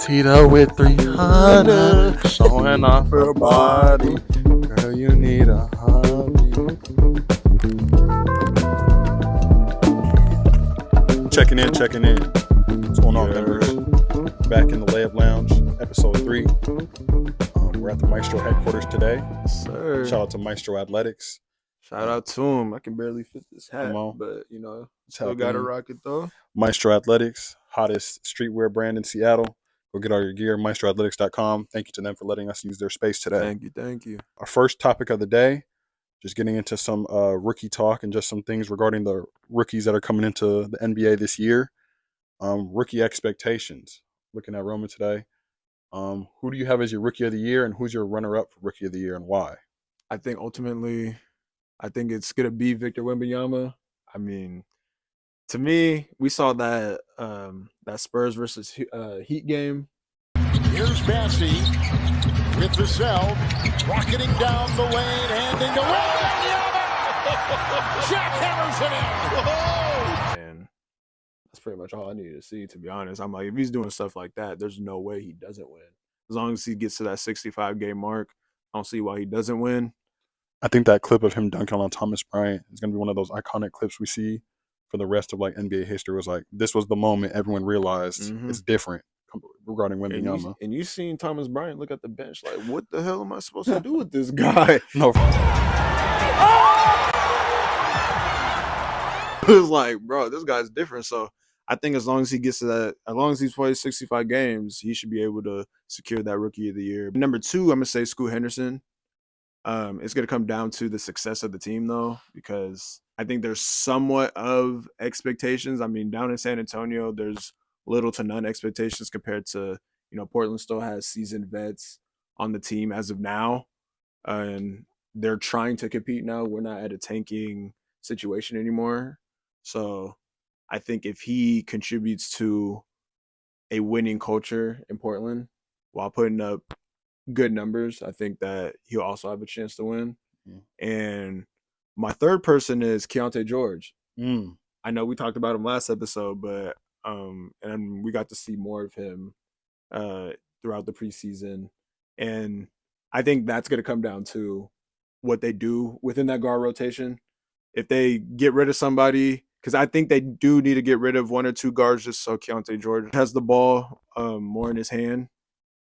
Tito with 300, showing off her body. Girl, you need a hobby. Checking in. What's going on, members? Back in the Layup Lounge, episode 3. We're at the Maestro headquarters today. Yes, sir. Shout out to Maestro Athletics. Shout out to him. I can barely fit this hat, Come on. but still got to rock it though. Maestro Athletics, hottest streetwear brand in Seattle. Go get all your gear, maestroathletics.com. Thank you to them for letting us use their space today. Thank you. Our first topic of the day, just getting into some rookie talk and just some things regarding the rookies that are coming into the NBA this year. Rookie expectations. Looking at Roman today. Who do you have as your rookie of the year, and who's your runner-up for rookie of the year, and why? I think ultimately, it's gonna be Victor Wembanyama. I mean, to me, we saw that that Spurs versus Heat game. Here's Bassey with Vassell, rocketing down the lane, handing to Wembanyama. Jackhammers it in. And that's pretty much all I needed to see, to be honest. I'm like, if he's doing stuff like that, there's no way he doesn't win. As long as he gets to that 65-game mark, I don't see why he doesn't win. I think that clip of him dunking on Thomas Bryant is going to be one of those iconic clips we see for the rest of like NBA history. It was like, this was the moment everyone realized it's different regarding Wembanyama. And you seen Thomas Bryant look at the bench like, what the hell am I supposed to do with this guy? No. It was like, bro, this guy's different. So I think as long as he gets to that, as long as he's played 65 games, he should be able to secure that rookie of the year. Number 2, I'm going to say Scoot Henderson. It's going to come down to the success of the team, though, because I think there's somewhat of expectations. I mean, down in San Antonio, there's little to none expectations compared to, Portland still has seasoned vets on the team as of now, and they're trying to compete now. We're not at a tanking situation anymore. So I think if he contributes to a winning culture in Portland while putting up good numbers, I think that he'll also have a chance to win. And my third person is Keontae George. I know we talked about him last episode, but and we got to see more of him throughout the preseason. And I think that's going to come down to what they do within that guard rotation. If they get rid of somebody, because I think they do need to get rid of 1 or 2 guards just so Keontae George has the ball more in his hand.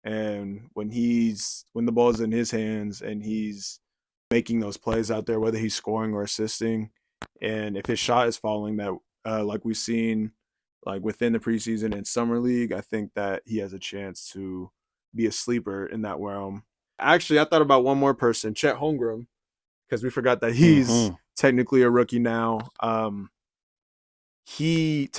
And when the ball's in his hands and he's making those plays out there, whether he's scoring or assisting, and if his shot is falling, that like we've seen like within the preseason and summer league, I think that he has a chance to be a sleeper in that realm. Actually, I thought about one more person, Chet Holmgren, because we forgot that he's technically a rookie now. He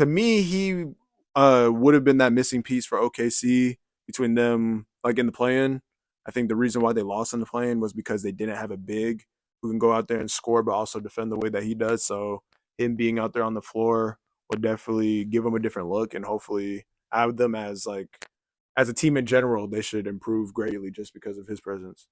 would have been that missing piece for OKC between them, like in the play-in. I think the reason why they lost in the play-in was because they didn't have a big who can go out there and score, but also defend the way that he does. So him being out there on the floor will definitely give them a different look, and hopefully have them as a team in general, they should improve greatly just because of his presence.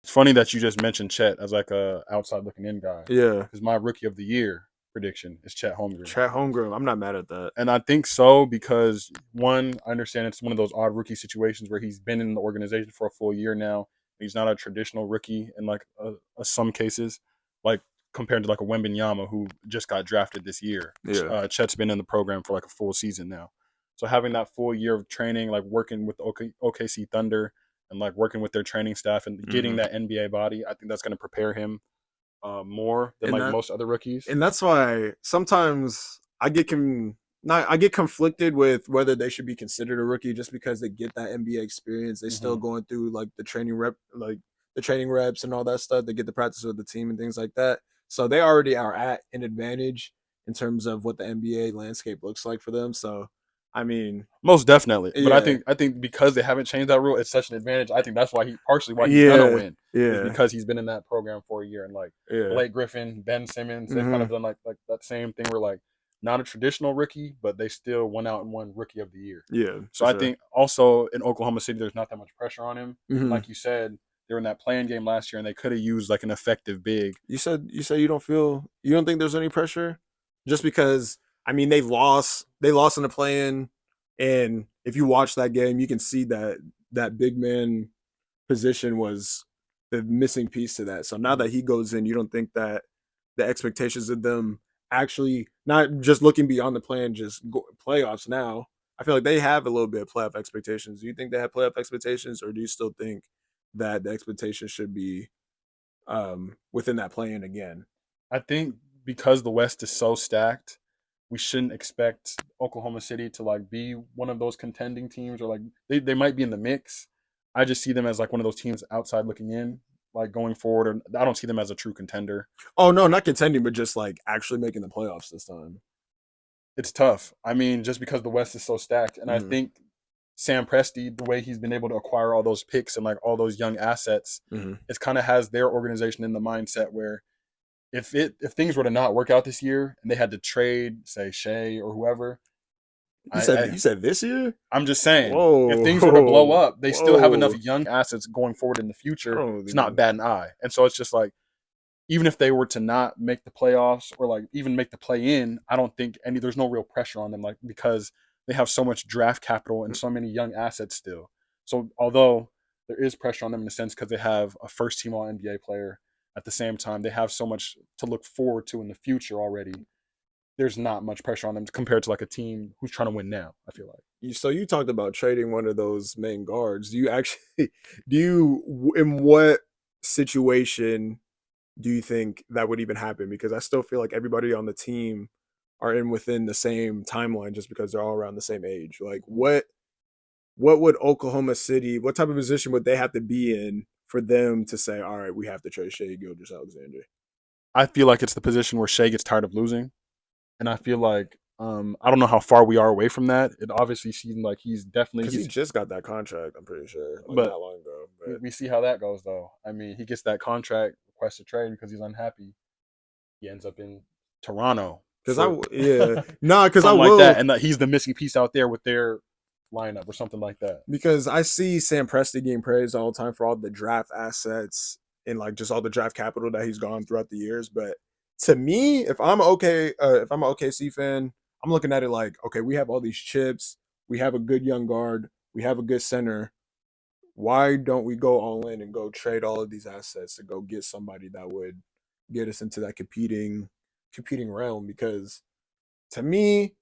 It's funny that you just mentioned Chet as like a outside looking in guy. Yeah. Because my rookie of the year prediction is Chet Holmgren. Chet Holmgren, I'm not mad at that. And I think so because, one, I understand it's one of those odd rookie situations where he's been in the organization for a full year now. He's not a traditional rookie in like some cases, like compared to like a Wembanyama who just got drafted this year. Yeah. Chet's been in the program for like a full season now. So having that full year of training, like working with OKC Thunder and like working with their training staff and getting that NBA body, I think that's going to prepare him more than most other rookies. And that's why sometimes I get conflicted with whether they should be considered a rookie just because they get that NBA experience. They still going through like the training reps and all that stuff. They get the practice with the team and things like that. So they already are at an advantage in terms of what the NBA landscape looks like for them. So I mean, most definitely. Yeah. But I think because they haven't changed that rule, it's such an advantage. I think that's why he's gonna win. Yeah. Is because he's been in that program for a year, and like Blake Griffin, Ben Simmons, they've kind of done like that same thing where like not a traditional rookie, but they still went out and won rookie of the year. Yeah. So I think also in Oklahoma City, there's not that much pressure on him. Like you said, they were in that play-in game last year, and they could have used like an effective big. You said you don't think there's any pressure, just because. I mean, they lost in the play-in And if you watch that game, you can see that that big man position was the missing piece to that. So now that he goes in, you don't think that the expectations of them actually not just looking beyond the plan, just playoffs now. I feel like they have a little bit of playoff expectations. Do you think they have playoff expectations, or do you still think that the expectations should be within that play-in again? I think because the West is so stacked, we shouldn't expect Oklahoma City to like be one of those contending teams, or like they might be in the mix. I just see them as like one of those teams outside looking in, like going forward. Or I don't see them as a true contender. Oh no, not contending, but just like actually making the playoffs this time. It's tough. I mean, just because the West is so stacked, and I Mm-hmm. think Sam Presti, the way he's been able to acquire all those picks and like all those young assets, Mm-hmm. it kind of has their organization in the mindset where if things were to not work out this year and they had to trade, say Shai or whoever, You I, said I you said this year? I'm just saying, if things were to blow Whoa, up, they still have enough whoa! young assets going forward in the I future don't to not even. bat an eye. And so it's just like, even if they were to not make the playoffs or like even make the play in, I don't think there's no real pressure on them, like because they have so much draft capital and so many young assets still. So although there is pressure on them in a sense because they have a first team all NBA player, at the same time they have so much to look forward to in the future already. There's not much pressure on them compared to like a team who's trying to win now, I feel like. So you talked about trading one of those main guards. Do you actually? Do you? In what situation do you think that would even happen? Because I still feel like everybody on the team are in within the same timeline just because they're all around the same age. Like what would Oklahoma City, what type of position would they have to be in for them to say, all right, we have to trade Shea Gilgeous-Alexander? I feel like it's the position where Shea gets tired of losing. And I feel like I don't know how far we are away from that. It obviously seems like Because he he's just got that contract, I'm pretty sure, like but not long ago. we, But we see how that goes though. I mean, he gets that contract request to trade because he's unhappy. He ends up in Toronto because for yeah, nah, because I something like that, will, and that he's the missing piece out there with their lineup or something like that. because I see Sam Presti getting praised all the time for all the draft assets and like just all the draft capital that he's gone throughout the years. But to me, if I'm an OKC fan, I'm looking at it like, okay, we have all these chips, we have a good young guard, we have a good center. Why don't we go all in and go trade all of these assets to go get somebody that would get us into that competing realm? Because to me,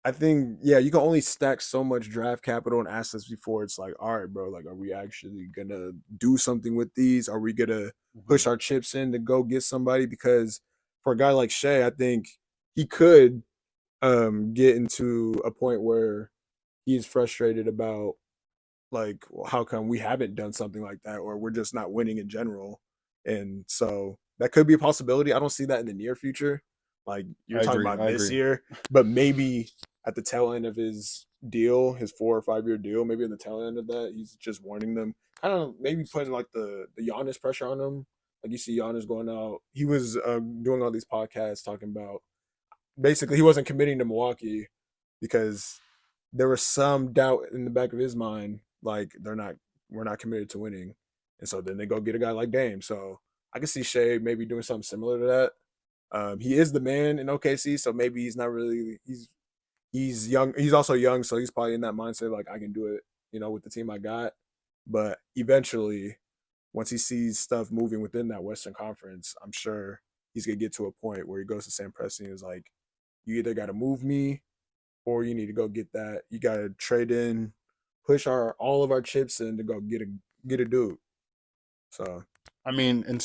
I think, yeah, you can only stack so much draft capital and assets before it's like, all right, bro, like, are we actually gonna do something with these? Are we gonna Mm-hmm. push our chips in to go get somebody? Because for a guy like Shea, I think he could get into a point where he's frustrated about like, well, how come we haven't done something like that, or we're just not winning in general? And so that could be a possibility. I don't see that in the near future. Like you're I talking agree. about I this agree. year, but maybe at the tail end of his deal, his 4 or 5 year deal, maybe at the tail end of that, he's just warning them, kind of maybe putting like the Giannis pressure on him. Like you see Giannis going out. He was doing all these podcasts talking about basically he wasn't committing to Milwaukee because there was some doubt in the back of his mind, like we're not committed to winning, and so then they go get a guy like Dame. So I can see Shea maybe doing something similar to that. He is the man in OKC, so maybe he's not really he's young. He's also young, so he's probably in that mindset like I can do it, with the team I got. But eventually, once he sees stuff moving within that Western Conference, I'm sure he's gonna get to a point where he goes to Sam Presti and is like, "You either got to move me or you need to go get that. You got to trade in, push our all of our chips in to go get a dude." So I mean, and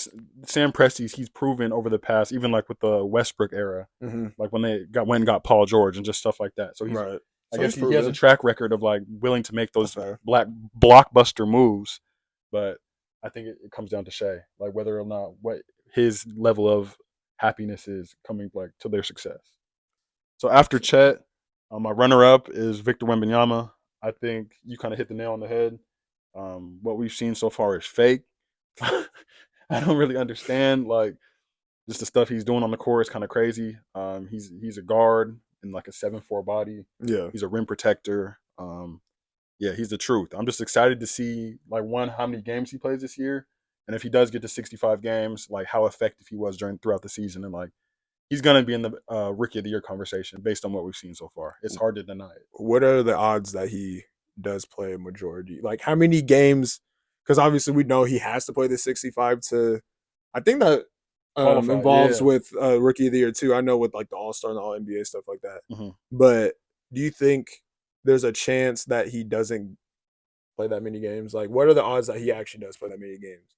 Sam Presti's he's proven over the past, even like with the Westbrook era, mm-hmm. like when they went and got Paul George and just stuff like that. So Right, I so guess he's he has a proven. track record of like willing to make That's those fair. black blockbuster moves. But I think it comes down to Shea, like whether or not what his level of happiness is coming like to their success. So after Chet, my runner up is Victor Wembanyama. I think you kind of hit the nail on the head. What we've seen so far is fake. I don't really understand like just the stuff he's doing on the court is kind of crazy. He's a guard in like a 7'4" body. Yeah, He's a rim protector. Yeah, he's the truth. I'm just excited to see like one how many games he plays this year, and if he does get to 65 games, like how effective he was throughout the season, and like he's gonna be in the Rookie of the Year conversation based on what we've seen so far. It's hard to deny it. What are the odds that he does play a majority? Like how many games? Because obviously we know he has to play the 65 to. I think that Qualify, involves yeah. with Rookie of the Year too. I know with like the All Star and the All NBA stuff like that. Mm-hmm. But do you think there's a chance that he doesn't play that many games? Like, what are the odds that he actually does play that many games?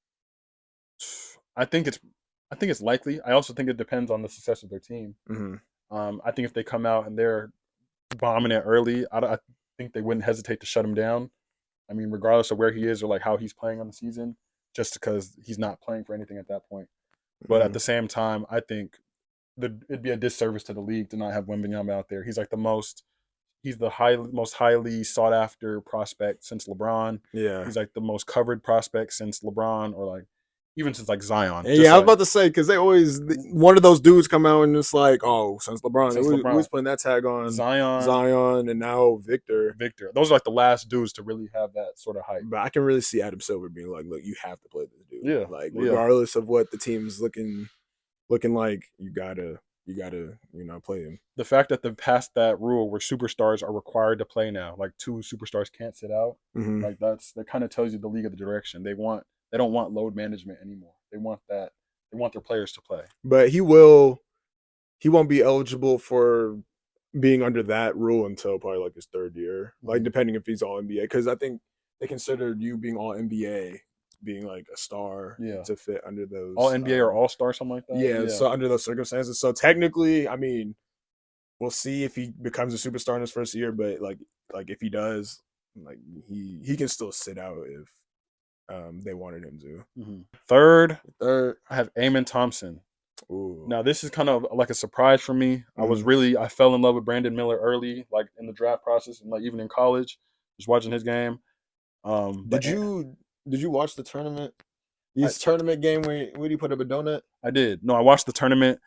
I think it's likely. I also think it depends on the success of their team. Mm-hmm. I think if they come out and they're bombing it early, I think they wouldn't hesitate to shut him down. I mean, regardless of where he is or like how he's playing on the season, just because he's not playing for anything at that point. But at the same time, I think it'd be a disservice to the league to not have Wembanyama out there. He's like he's the most highly sought after prospect since LeBron. Yeah. He's like the most covered prospect since LeBron, or like even since like Zion. And yeah, I was about to say because they always one of those dudes come out and it's like, oh, since LeBron, we was putting that tag on Zion, and now Victor. Those are like the last dudes to really have that sort of hype. But I can really see Adam Silver being like, look, you have to play this dude. Yeah, like regardless of what the team's looking like, you gotta play him. The fact that they've passed that rule where superstars are required to play now, like 2 superstars can't sit out, like that kind of tells you the league of the direction they don't want load management anymore. They want their players to play. But he won't be eligible for being under that rule until probably like his 3rd year, like depending if he's all NBA, because I think they considered you being all NBA being like a star to fit under those all NBA or all star, something like that. Yeah, so under those circumstances. So technically, I mean, we'll see if he becomes a superstar in his 1st year, but like if he does, like he can still sit out if they wanted him to. Third, I have Amen Thompson. Ooh. Now this is kind of like a surprise for me. I fell in love with Brandon Miller early, like in the draft process, and like even in college, just watching his game. Did you watch the tournament? His tournament game where he put up a donut? I did. No, I watched the tournament.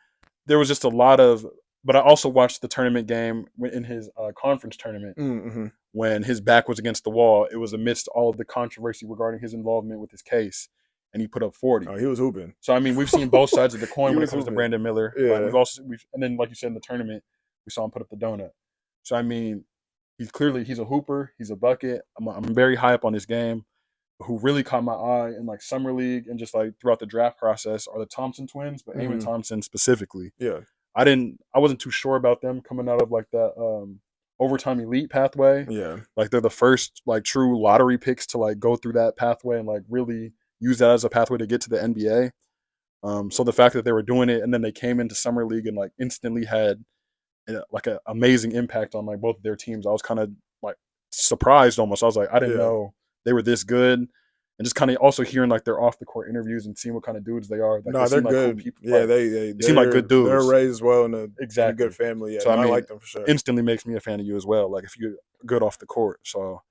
There was just a lot of, but I also watched the tournament game in his conference tournament when his back was against the wall. It was amidst all of the controversy regarding his involvement with his case, and he put up 40. Oh, he was hooping. So I mean, we've seen both sides of the coin when it comes to Brandon Miller. Yeah. And then like you said in the tournament, we saw him put up the donut. So I mean, he's a hooper. He's a bucket. I'm very high up on his game. Who really caught my eye in like summer league and just like throughout the draft process are the Thompson twins, but Amen Thompson specifically. Yeah, I wasn't too sure about them coming out of like that overtime elite pathway. Yeah, like they're the first like true lottery picks to like go through that pathway and like really use that as a pathway to get to the NBA. So the fact that they were doing it and then they came into summer league and like instantly had like an amazing impact on like both of their teams, I was kind of like surprised almost. I was like, I didn't know they were this good, and just kind of also hearing like their off the court interviews and seeing what kind of dudes they are. Like, no, they're good. Cool people. Yeah, like, they seem like good dudes. They're raised well in a good family. Yeah, so I like them for sure. Instantly makes me a fan of you as well. Like if you're good off the court. So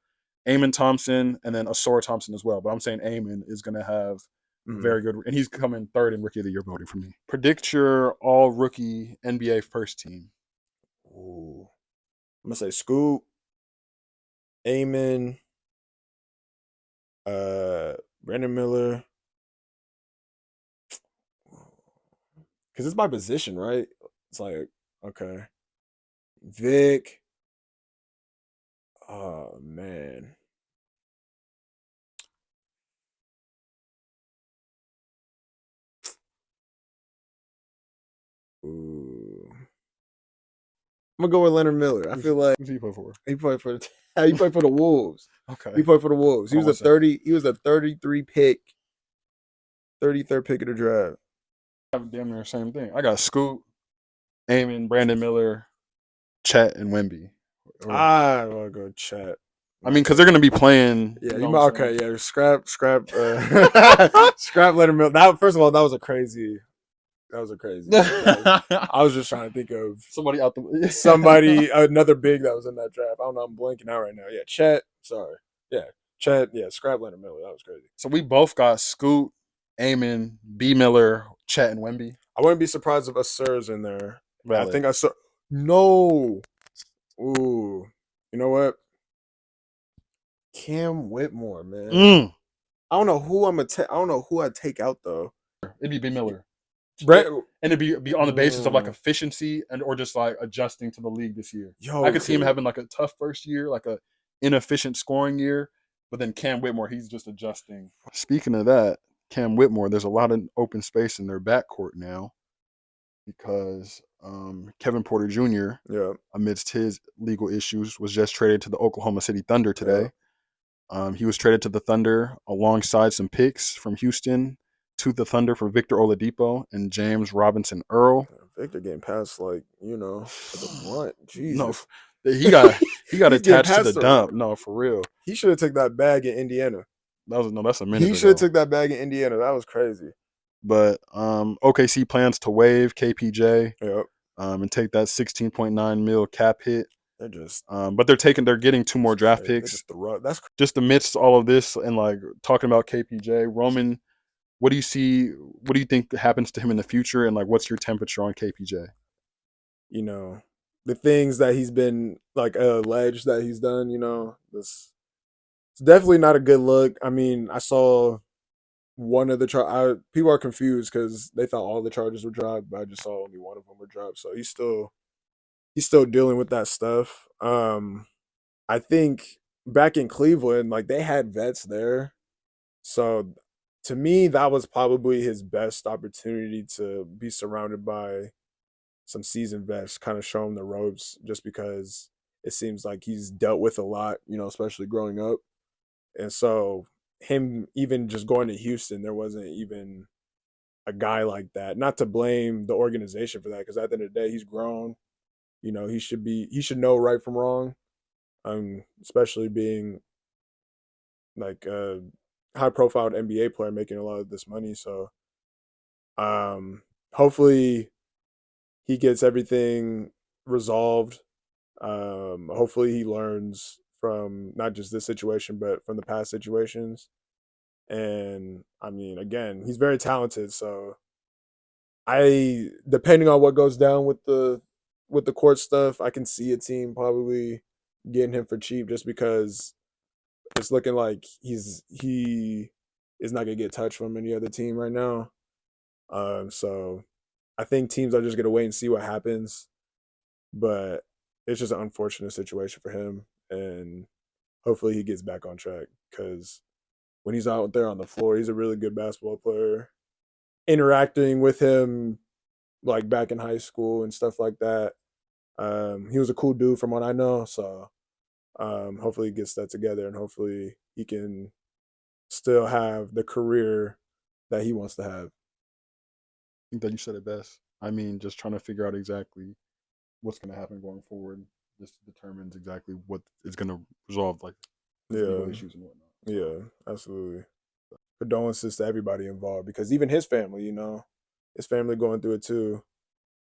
Amen Thompson and then Asora Thompson as well. But I'm saying Amen is going to have very good, and he's coming 3rd in Rookie of the Year voting for me. Predict your all rookie NBA first team. Ooh, I'm gonna say Scoop, Amen. Brandon Miller, because it's my position, right? It's like, okay, Vic. Oh man, ooh, I'm gonna go with Leonard Miller. I feel like who's he play for? He played for the Wolves. Okay, he played for the Wolves. He was a 33 pick, 33rd pick of the draft. I have damn near the same thing. I got Scoop, Amen, Brandon Miller, Chet, and Wemby. I want to go Chet. I mean, because they're going to be playing. Yeah, okay. Yeah, scrap. Scrap Leonard Miller. That, first of all, that was a crazy. I was just trying to think of somebody out the another big that was in that draft. I don't know. I'm blanking out right now. Yeah, Chet. Sorry. Yeah, Chet. Yeah, scrap Leonard Miller. That was crazy. So we both got Scoot, Amen, B. Miller, Chet, and Wemby. I wouldn't be surprised if Asura's in there. Valid. I think No. Ooh. You know what? Cam Whitmore, man. I don't know who I don't know who I'd take out though. It'd be B. Miller. Brett, and it'd be on the basis of like efficiency and or just like adjusting to the league this year. I could see him having like a tough first year, like a inefficient scoring year, but then Cam Whitmore, he's just adjusting. Speaking of that, Cam Whitmore, there's a lot of open space in their backcourt now because Kevin Porter Jr., yeah, amidst his legal issues, was just traded to the Oklahoma City Thunder today. He was traded to the Thunder alongside some picks from Houston to the Thunder for Victor Oladipo and James Robinson Earl. Victor getting passed like the blunt. No, Jesus, he got he's getting attached to the passed dump. No, for real. He should have took that bag in Indiana. That's a minute He should have ago. took that bag in Indiana. That was crazy. But OKC plans to waive KPJ Yep. And take that 16.9 mil cap hit. They're just but they're getting 2 more draft picks. Just amidst all of this and like talking about KPJ, Roman, what do you see? What do you think happens to him in the future? And like, what's your temperature on KPJ? The things that he's been like alleged that he's done. It's definitely not a good look. I mean, I saw one of the people are confused because they thought all the charges were dropped, but I just saw only one of them were dropped. So he's still dealing with that stuff. I think back in Cleveland, like they had vets there. So to me, that was probably his best opportunity to be surrounded by some seasoned vets, kind of show him the ropes, just because it seems like he's dealt with a lot, especially growing up. And so him even just going to Houston, there wasn't even a guy like that. Not to blame the organization for that, because at the end of the day, he's grown. He should know right from wrong. Especially being like a high profile NBA player making a lot of this money. So hopefully he gets everything resolved. Hopefully he learns from not just this situation, but from the past situations. And I mean, again, he's very talented. So depending on what goes down with the court stuff, I can see a team probably getting him for cheap, just because it's looking like he is not gonna get touched from any other team right now. So I think teams are just gonna wait and see what happens. But it's just an unfortunate situation for him, and hopefully he gets back on track, because when he's out there on the floor, he's a really good basketball player. Interacting with him like back in high school and stuff like that, he was a cool dude from what I know. So hopefully he gets that together, and hopefully he can still have the career that he wants to have. I think that you said it best. I mean, just trying to figure out exactly what's going to happen going forward. This determines exactly what is going to resolve like legal issues and whatnot. Yeah, absolutely. Condolences to everybody involved, because even his family, his family going through it too.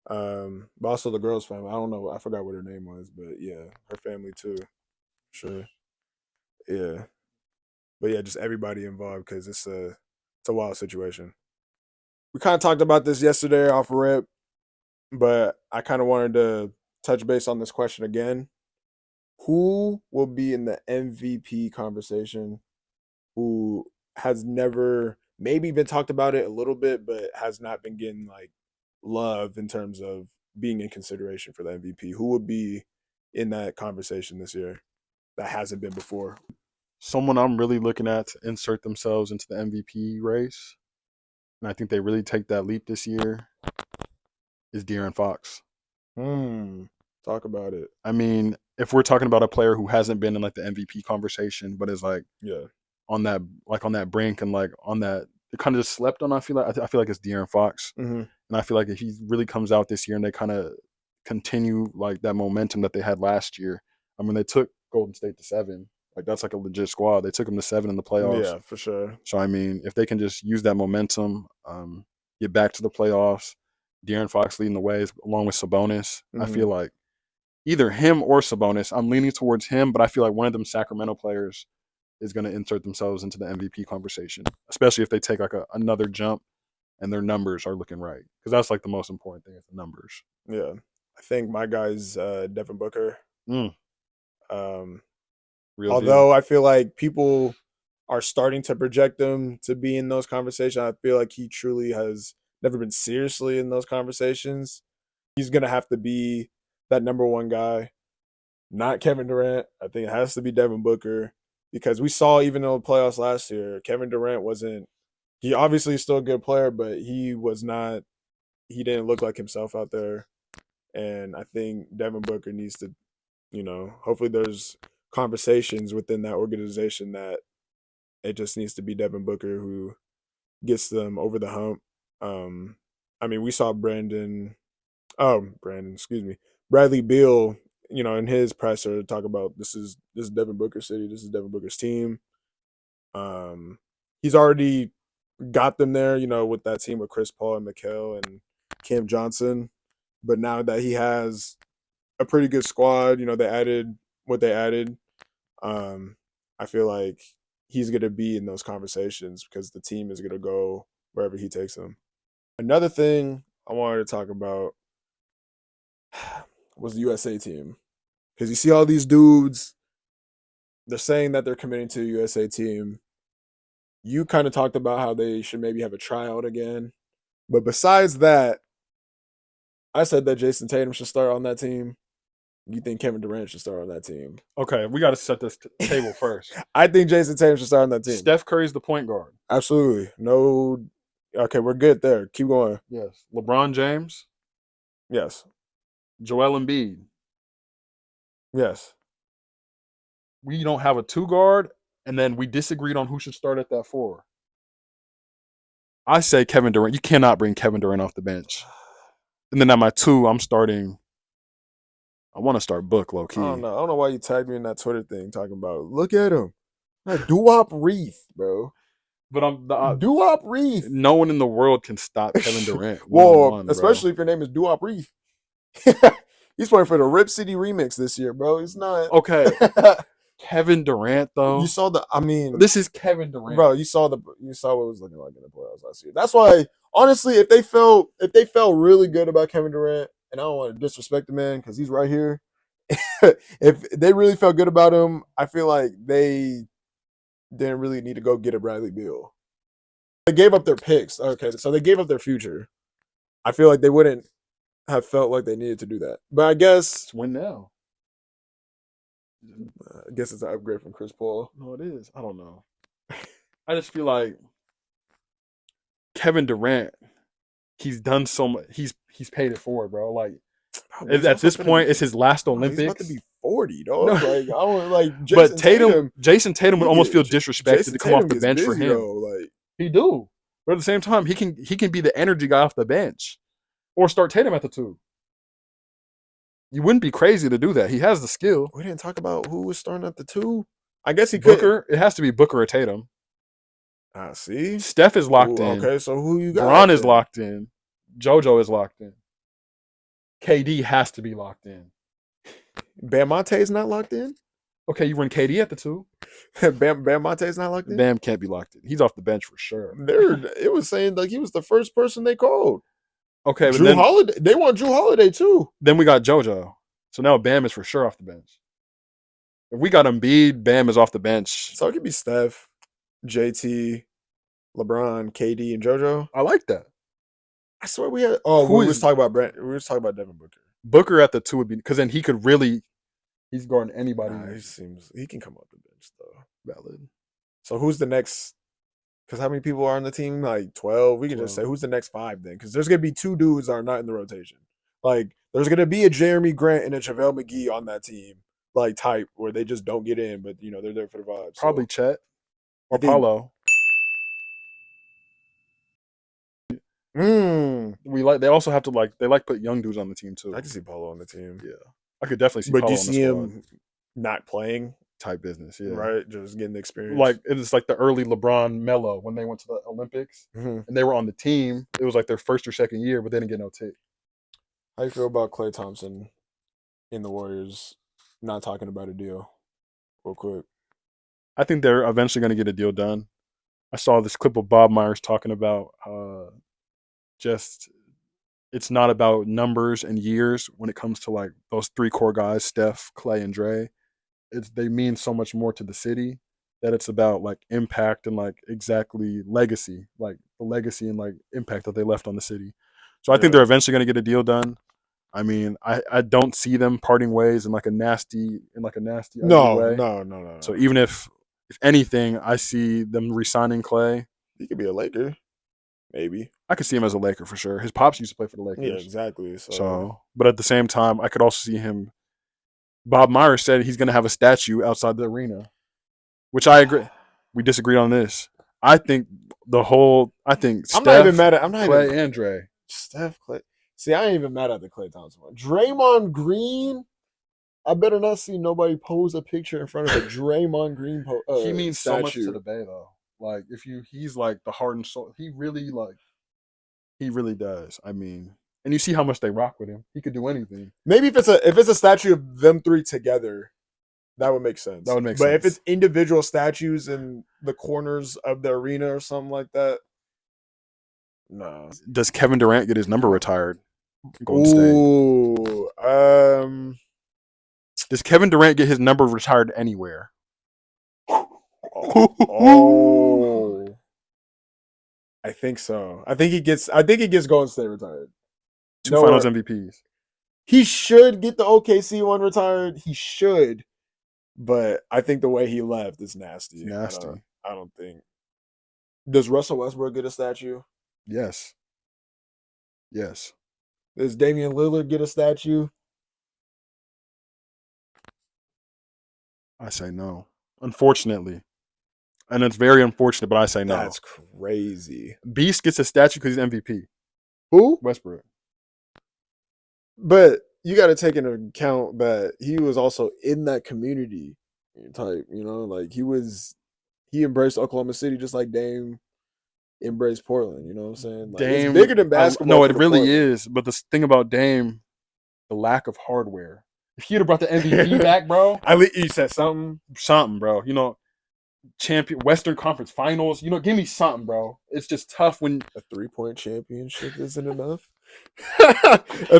But also the girl's family. I don't know. I forgot what her name was, but yeah, her family too. Sure. Yeah. But yeah, just everybody involved, because it's a wild situation. We kind of talked about this yesterday off rip, but I kind of wanted to touch base on this question again. Who will be in the MVP conversation who has never maybe been talked about it a little bit, but has not been getting like love in terms of being in consideration for the MVP? Who would be in that conversation this year that hasn't been before? Someone I'm really looking at to insert themselves into the MVP race, and I think they really take that leap this year, is De'Aaron Fox. Talk about it. I mean, if we're talking about a player who hasn't been in like the MVP conversation, but is like on that brink and like on that, it kind of just slept on. I feel like it's De'Aaron Fox, and I feel like if he really comes out this year and they kind of continue like that momentum that they had last year. I mean, they took Golden State to 7. Like that's like a legit squad. They took them to 7 in the playoffs. Yeah, for sure. So I mean, if they can just use that momentum, get back to the playoffs, De'Aaron Fox leading the way along with Sabonis. I feel like either him or Sabonis. I'm leaning towards him, but I feel like one of them Sacramento players is going to insert themselves into the MVP conversation, especially if they take like another jump and their numbers are looking right, because that's like the most important thing is the numbers. Yeah, I think my guy's Devin Booker. Although I feel like people are starting to project him to be in those conversations, I feel like he truly has never been seriously in those conversations. He's gonna have to be that number one guy, not Kevin Durant. I think it has to be Devin Booker because we saw even in the playoffs last year, Kevin Durant wasn't. He obviously is still a good player, but he was not. He didn't look like himself out there, and I think Devin Booker needs to, hopefully there's conversations within that organization that it just needs to be Devin Booker who gets them over the hump. I mean, we saw excuse me, Bradley Beal, in his presser talk about this is Devin Booker's city, this is Devin Booker's team. He's already got them there, with that team with Chris Paul and Mikal and Cam Johnson. But now that he has a pretty good squad, they added what they added. I feel like he's going to be in those conversations because the team is going to go wherever he takes them. Another thing I wanted to talk about was the USA team. Because you see all these dudes, they're saying that they're committing to the USA team. You kind of talked about how they should maybe have a tryout again. But besides that, I said that Jason Tatum should start on that team. You think Kevin Durant should start on that team? Okay, we got to set this table first. I think Jason Tatum should start on that team. Steph Curry's the point guard. Absolutely. No. Okay, we're good there. Keep going. Yes. LeBron James. Yes. Joel Embiid. Yes. We don't have a two guard, and then we disagreed on who should start at that 4. I say Kevin Durant. You cannot bring Kevin Durant off the bench. And then at my 2, I'm starting. I want to start Book low key. I don't know why you tagged me in that Twitter thing talking about look at him. Doo-wop Reith, bro. But I'm Doo-wop Reith. No one in the world can stop Kevin Durant. Well, especially if your name is Doo-wop Reith. He's playing for the Rip City remix this year, bro. He's not. Okay. Kevin Durant, though. You saw this is Kevin Durant, bro. You saw what it was looking like in the playoffs last year. That's why, honestly, if they felt really good about Kevin Durant, and I don't want to disrespect the man because he's right here. If they really felt good about him, I feel like they didn't really need to go get a Bradley Beal. They gave up their picks. Okay, so they gave up their future. I feel like they wouldn't have felt like they needed to do that. But I guess it's win now. I guess it's an upgrade from Chris Paul. No, it is. I don't know. I just feel like Kevin Durant, he's done so much. He's paid it forward, bro. Like at this point, it's his last Olympics. He's about to be 40, dog. No. Like I don't like. Jason Tatum would almost feel disrespected to come off the bench for him. Like he do, but at the same time, he can be the energy guy off the bench, or start Tatum at the 2. You wouldn't be crazy to do that. He has the skill. We didn't talk about who was starting at the 2. I guess he Booker. It has to be Booker or Tatum. See, Steph is locked in. Okay, so who you got? Bron is locked in. JoJo is locked in. KD has to be locked in. Bam Monte's not locked in? Okay, you run KD at the 2. Bam Monte's not locked in? Bam can't be locked in. He's off the bench for sure. It was saying like he was the first person they called. Okay, but Drew Holiday. They want Drew Holiday too. Then we got JoJo. So now Bam is for sure off the bench. If we got Embiid, Bam is off the bench. So it could be Steph, JT, LeBron, KD, and JoJo. I like that. I swear we had. Oh, we were talking about Brent. We were talking about Devin Booker. Booker at the 2 would be because then he could really. He's guarding anybody. He can come off the bench though. Valid. So who's the next? Because how many people are on the team? Like 12. We can 12. just say who's the next 5 then. Because there's gonna be 2 dudes that are not in the rotation. Like there's gonna be a Jeremy Grant and a JaVale McGee on that team, like type where they just don't get in, but they're there for the vibes. Probably so. Chet or Paulo. They also have to they put young dudes on the team too. I can see Paulo on the team. Yeah, I could definitely see. But Paulo do you on the see squad. him not playing? Type business, yeah. Right, just getting the experience. Like it's like the early LeBron Melo when they went to the Olympics and they were on the team. It was like their first or second year, but they didn't get no tick. How you feel about Klay Thompson in the Warriors not talking about a deal? Real quick. I think they're eventually going to get a deal done. I saw this clip of Bob Myers talking about just it's not about numbers and years when it comes to like those 3 core guys, Steph, Klay, and Dre. They mean so much more to the city. that it's about like impact and like exactly legacy, like the legacy and like impact that they left on the city. So I think Yeah. they're eventually going to get a deal done. I mean, I don't see them parting ways in like a nasty ugly No, way. no, no, no, So no. even if anything, I see them re-signing Klay. He could be a Laker, maybe. I could see him as a Laker for sure. His pops used to play for the Yeah, Lakers. exactly. So So, but at the same time, I could also see him. Bob Myers said he's going to have a statue outside the arena, which I agree. We disagreed on this. I think I'm not even Steph, mad at. I'm not Klay, even and Dre. Steph Clay. See, I ain't even mad at the Klay Thompson one. Draymond Green. I better not see nobody pose a picture in front of a Draymond Green He means so much to statue. the Bay though. Like he's like the heart and soul. He really does. I mean, and you see how much they rock with him. He could do anything. Maybe if it's a statue of them three together, that would make sense. That would make but sense. if it's individual statues in the corners of the arena or something like that, no. Does Kevin Durant get his number retired in Golden State? Ooh, Does Kevin Durant get his number retired anywhere? oh, I think so. I think he gets Golden State retired. Two Finals MVPs. He should get the OKC one retired. He should, but I think the way he left is nasty. Nasty. I don't think. Does Russell Westbrook get a statue? Yes. Yes. Does Damian Lillard get a statue? I say no. Unfortunately. And it's very unfortunate, but I say no. That's crazy. Beast gets a statue because he's MVP. Who? Westbrook. But you got to take into account that he was also in that community type, like he embraced Oklahoma City just like Dame embraced Portland, you know what I'm saying? Like, Dame, it's bigger than basketball. No, it really Portland. is. But the thing about Dame, the lack of hardware. If he'd have brought the MVP back, bro. At least he said something. Something, bro. Champion Western Conference Finals. Give me something, bro. It's just tough when a 3-point championship isn't enough. A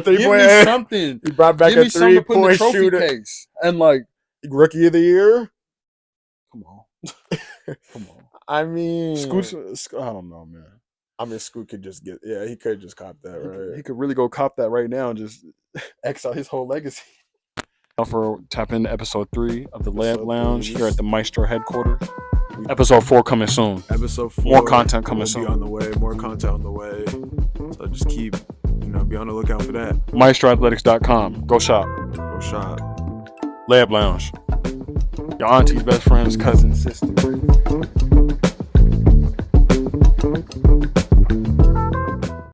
3-point. Give me something. He brought back a 3-point shooter case and like rookie of the year. Come on. I mean, Scoot. I don't know, man. I mean, Scoot could just get. Yeah, he could just cop that, right? He could really go cop that right now and just X out his whole legacy. For tap into episode 3 of the Layup Lounge here at the Maestro headquarters. Episode 4 coming soon. Episode 4. More content coming soon. Be on the way. More content on the way. So just keep, be on the lookout for that. MaestroAthletics.com. Go shop. Go shop. Layup Lounge. Your auntie's best friend's cousin, sister.